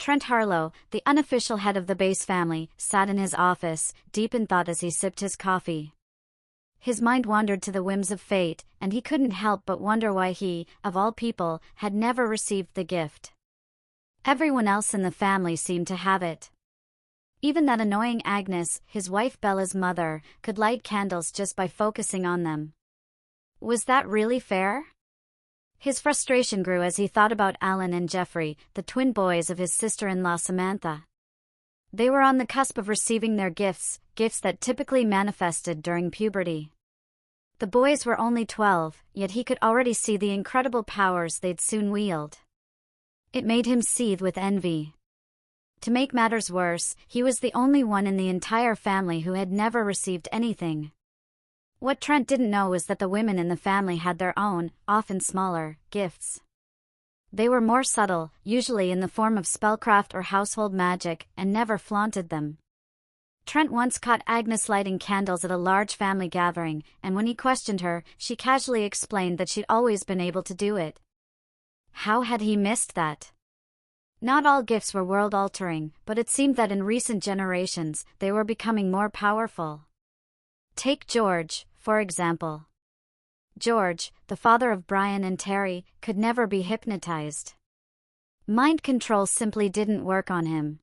Trent Harlow, the unofficial head of the Bass family, sat in his office, deep in thought as he sipped his coffee. His mind wandered to the whims of fate, and he couldn't help but wonder why he, of all people, had never received the gift. Everyone else in the family seemed to have it. Even that annoying Agnes, his wife Bella's mother, could light candles just by focusing on them. Was that really fair? His frustration grew as he thought about Alan and Jeffrey, the twin boys of his sister-in-law Samantha. They were on the cusp of receiving their gifts that typically manifested during puberty. The boys were only 12, yet he could already see the incredible powers they'd soon wield. It made him seethe with envy. To make matters worse, he was the only one in the entire family who had never received anything. What Trent didn't know was that the women in the family had their own, often smaller, gifts. They were more subtle, usually in the form of spellcraft or household magic, and never flaunted them. Trent once caught Agnes lighting candles at a large family gathering, and when he questioned her, she casually explained that she'd always been able to do it. How had he missed that? Not all gifts were world-altering, but it seemed that in recent generations, they were becoming more powerful. Take George, for example. George, the father of Brian and Terry, could never be hypnotized. Mind control simply didn't work on him.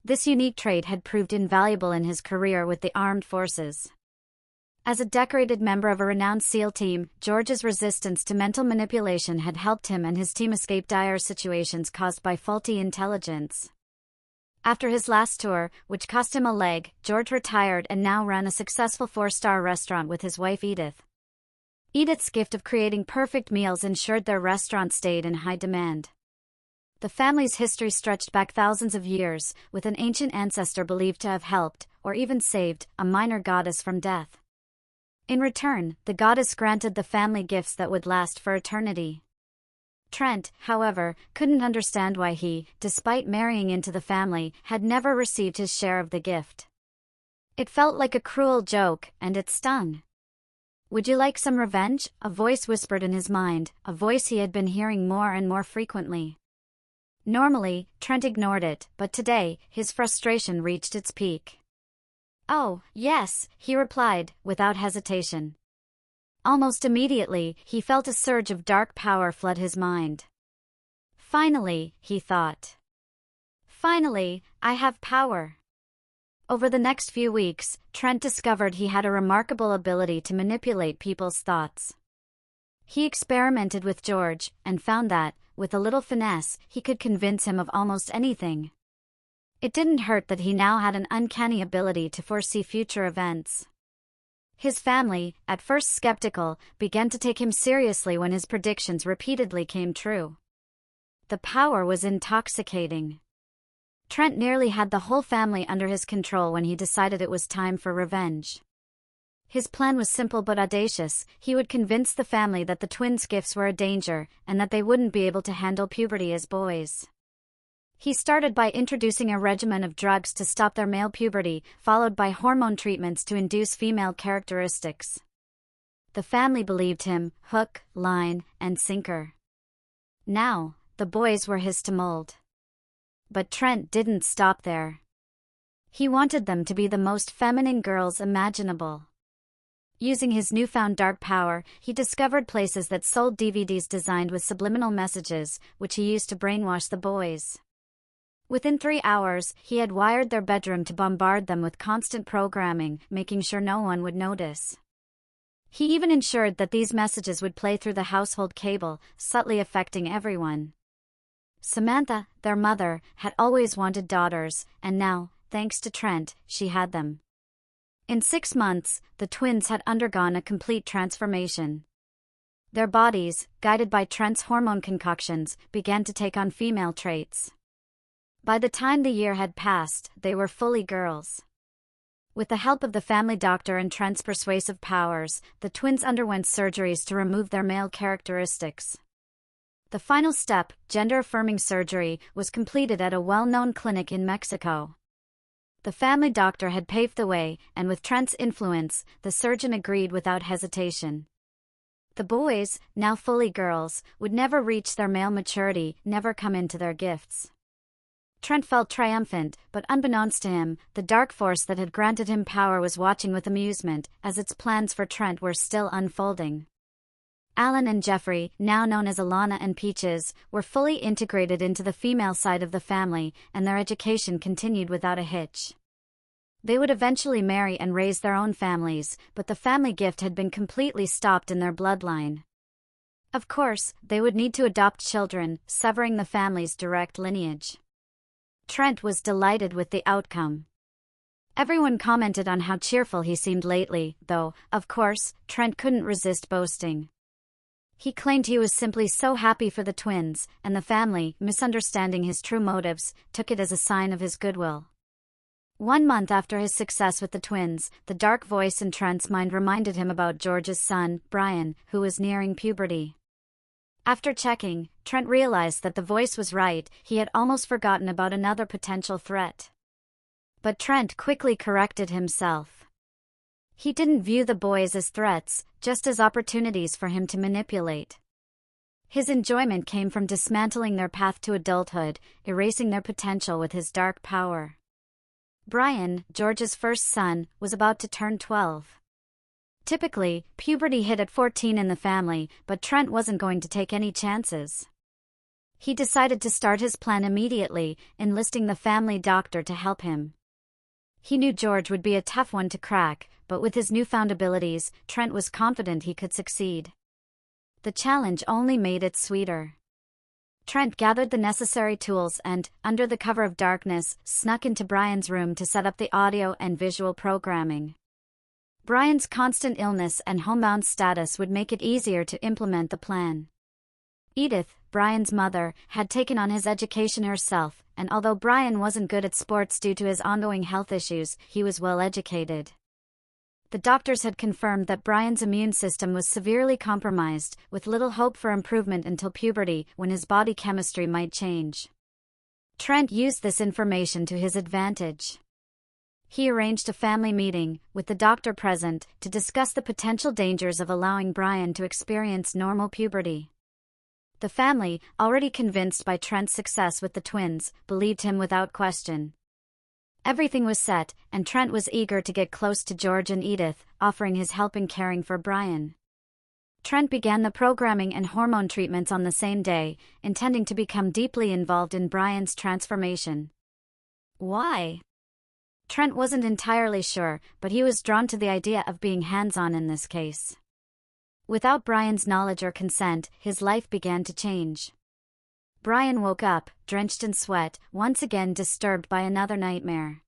This unique trait had proved invaluable in his career with the armed forces. As a decorated member of a renowned SEAL team, George's resistance to mental manipulation had helped him and his team escape dire situations caused by faulty intelligence. After his last tour, which cost him a leg, George retired and now ran a successful 4-star restaurant with his wife Edith. Edith's gift of creating perfect meals ensured their restaurant stayed in high demand. The family's history stretched back thousands of years, with an ancient ancestor believed to have helped, or even saved, a minor goddess from death. In return, the goddess granted the family gifts that would last for eternity. Trent, however, couldn't understand why he, despite marrying into the family, had never received his share of the gift. It felt like a cruel joke, and it stung. "Would you like some revenge?" a voice whispered in his mind, a voice he had been hearing more and more frequently. Normally, Trent ignored it, but today, his frustration reached its peak. "Oh, yes," he replied, without hesitation. Almost immediately, he felt a surge of dark power flood his mind. Finally, he thought. Finally, I have power. Over the next few weeks, Trent discovered he had a remarkable ability to manipulate people's thoughts. He experimented with George, and found that, with a little finesse, he could convince him of almost anything. It didn't hurt that he now had an uncanny ability to foresee future events. His family, at first skeptical, began to take him seriously when his predictions repeatedly came true. The power was intoxicating. Trent nearly had the whole family under his control when he decided it was time for revenge. His plan was simple but audacious. He would convince the family that the twins' gifts were a danger, and that they wouldn't be able to handle puberty as boys. He started by introducing a regimen of drugs to stop their male puberty, followed by hormone treatments to induce female characteristics. The family believed him, hook, line, and sinker. Now, the boys were his to mold. But Trent didn't stop there. He wanted them to be the most feminine girls imaginable. Using his newfound dark power, he discovered places that sold DVDs designed with subliminal messages, which he used to brainwash the boys. Within 3 hours, he had wired their bedroom to bombard them with constant programming, making sure no one would notice. He even ensured that these messages would play through the household cable, subtly affecting everyone. Samantha, their mother, had always wanted daughters, and now, thanks to Trent, she had them. In 6 months, the twins had undergone a complete transformation. Their bodies, guided by Trent's hormone concoctions, began to take on female traits. By the time the year had passed, they were fully girls. With the help of the family doctor and Trent's persuasive powers, the twins underwent surgeries to remove their male characteristics. The final step, gender-affirming surgery, was completed at a well-known clinic in Mexico. The family doctor had paved the way, and with Trent's influence, the surgeon agreed without hesitation. The boys, now fully girls, would never reach their male maturity, never come into their gifts. Trent felt triumphant, but unbeknownst to him, the dark force that had granted him power was watching with amusement, as its plans for Trent were still unfolding. Alan and Jeffrey, now known as Alana and Peaches, were fully integrated into the female side of the family, and their education continued without a hitch. They would eventually marry and raise their own families, but the family gift had been completely stopped in their bloodline. Of course, they would need to adopt children, severing the family's direct lineage. Trent was delighted with the outcome. Everyone commented on how cheerful he seemed lately, though, of course, Trent couldn't resist boasting. He claimed he was simply so happy for the twins, and the family, misunderstanding his true motives, took it as a sign of his goodwill. 1 month after his success with the twins, the dark voice in Trent's mind reminded him about George's son, Brian, who was nearing puberty. After checking, Trent realized that the voice was right. He had almost forgotten about another potential threat. But Trent quickly corrected himself. He didn't view the boys as threats, just as opportunities for him to manipulate. His enjoyment came from dismantling their path to adulthood, erasing their potential with his dark power. Brian, George's first son, was about to turn 12. Typically, puberty hit at 14 in the family, but Trent wasn't going to take any chances. He decided to start his plan immediately, enlisting the family doctor to help him. He knew George would be a tough one to crack, but with his newfound abilities, Trent was confident he could succeed. The challenge only made it sweeter. Trent gathered the necessary tools and, under the cover of darkness, snuck into Brian's room to set up the audio and visual programming. Brian's constant illness and homebound status would make it easier to implement the plan. Edith, Brian's mother, had taken on his education herself, and although Brian wasn't good at sports due to his ongoing health issues, he was well educated. The doctors had confirmed that Brian's immune system was severely compromised, with little hope for improvement until puberty, when his body chemistry might change. Trent used this information to his advantage. He arranged a family meeting, with the doctor present, to discuss the potential dangers of allowing Brian to experience normal puberty. The family, already convinced by Trent's success with the twins, believed him without question. Everything was set, and Trent was eager to get close to George and Edith, offering his help in caring for Brian. Trent began the programming and hormone treatments on the same day, intending to become deeply involved in Brian's transformation. Why? Trent wasn't entirely sure, but he was drawn to the idea of being hands-on in this case. Without Brian's knowledge or consent, his life began to change. Brian woke up, drenched in sweat, once again disturbed by another nightmare.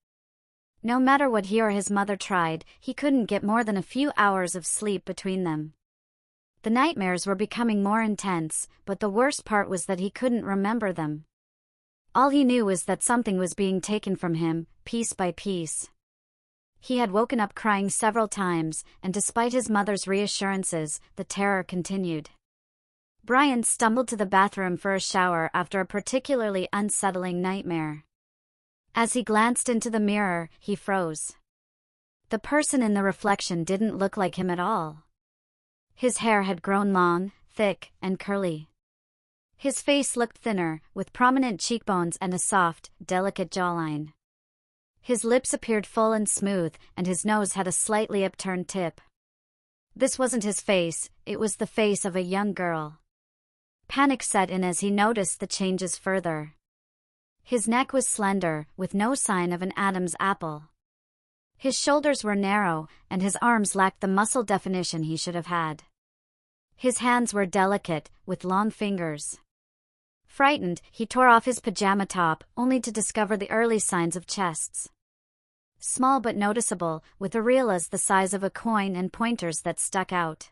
No matter what he or his mother tried, he couldn't get more than a few hours of sleep between them. The nightmares were becoming more intense, but the worst part was that he couldn't remember them. All he knew was that something was being taken from him, piece by piece. He had woken up crying several times, and despite his mother's reassurances, the terror continued. Brian stumbled to the bathroom for a shower after a particularly unsettling nightmare. As he glanced into the mirror, he froze. The person in the reflection didn't look like him at all. His hair had grown long, thick, and curly. His face looked thinner, with prominent cheekbones and a soft, delicate jawline. His lips appeared full and smooth, and his nose had a slightly upturned tip. This wasn't his face, it was the face of a young girl. Panic set in as he noticed the changes further. His neck was slender, with no sign of an Adam's apple. His shoulders were narrow, and his arms lacked the muscle definition he should have had. His hands were delicate, with long fingers. Frightened, he tore off his pajama top, only to discover the early signs of chests. Small but noticeable, with areolas the size of a coin and pointers that stuck out.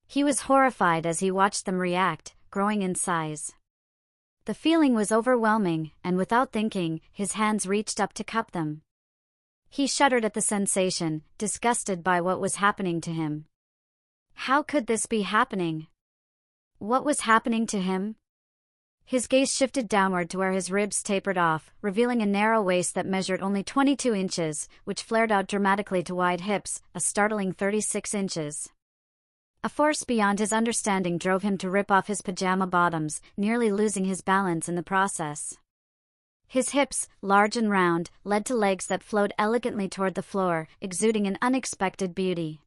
He was horrified as he watched them react, growing in size. The feeling was overwhelming, and without thinking, his hands reached up to cup them. He shuddered at the sensation, disgusted by what was happening to him. How could this be happening? What was happening to him? His gaze shifted downward to where his ribs tapered off, revealing a narrow waist that measured only 22 inches, which flared out dramatically to wide hips, a startling 36 inches. A force beyond his understanding drove him to rip off his pajama bottoms, nearly losing his balance in the process. His hips, large and round, led to legs that flowed elegantly toward the floor, exuding an unexpected beauty.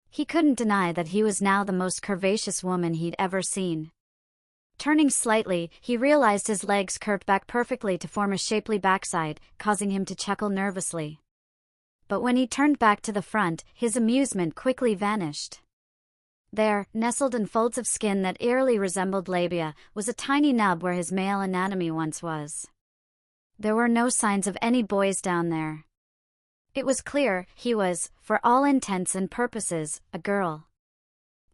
He couldn't deny that he was now the most curvaceous woman he'd ever seen. Turning slightly, he realized his legs curved back perfectly to form a shapely backside, causing him to chuckle nervously. But when he turned back to the front, his amusement quickly vanished. There, nestled in folds of skin that eerily resembled labia, was a tiny nub where his male anatomy once was. There were no signs of any boys down there. It was clear he was, for all intents and purposes, a girl.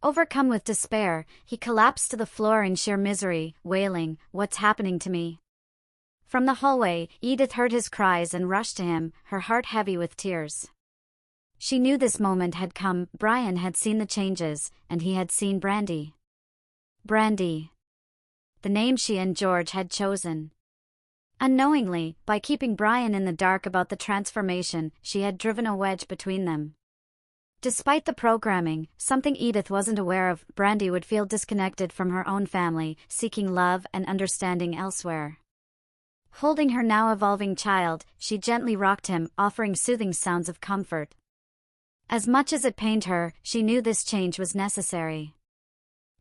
Overcome with despair, he collapsed to the floor in sheer misery, wailing, "What's happening to me?" From the hallway, Edith heard his cries and rushed to him, her heart heavy with tears. She knew this moment had come. Brian had seen the changes, and he had seen Brandy. Brandy. The name she and George had chosen. Unknowingly, by keeping Brian in the dark about the transformation, she had driven a wedge between them. Despite the programming, something Edith wasn't aware of, Brandy would feel disconnected from her own family, seeking love and understanding elsewhere. Holding her now evolving child, she gently rocked him, offering soothing sounds of comfort. As much as it pained her, she knew this change was necessary.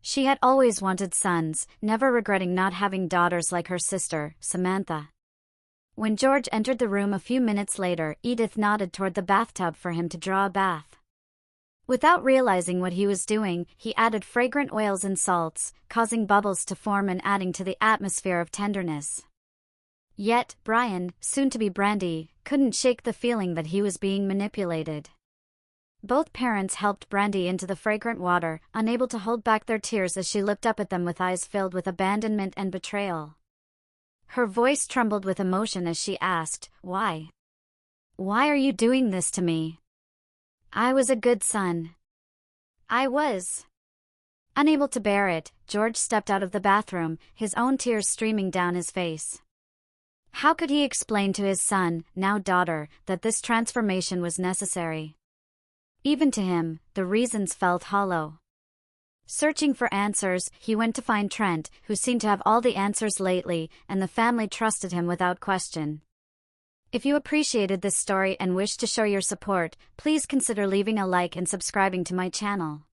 She had always wanted sons, never regretting not having daughters like her sister, Samantha. When George entered the room a few minutes later, Edith nodded toward the bathtub for him to draw a bath. Without realizing what he was doing, he added fragrant oils and salts, causing bubbles to form and adding to the atmosphere of tenderness. Yet, Brian, soon to be Brandy, couldn't shake the feeling that he was being manipulated. Both parents helped Brandy into the fragrant water, unable to hold back their tears as she looked up at them with eyes filled with abandonment and betrayal. Her voice trembled with emotion as she asked, "Why? Why are you doing this to me? I was a good son." I was. Unable to bear it, George stepped out of the bathroom, his own tears streaming down his face. How could he explain to his son, now daughter, that this transformation was necessary? Even to him, the reasons felt hollow. Searching for answers, he went to find Trent, who seemed to have all the answers lately, and the family trusted him without question. If you appreciated this story and wish to show your support, please consider leaving a like and subscribing to my channel.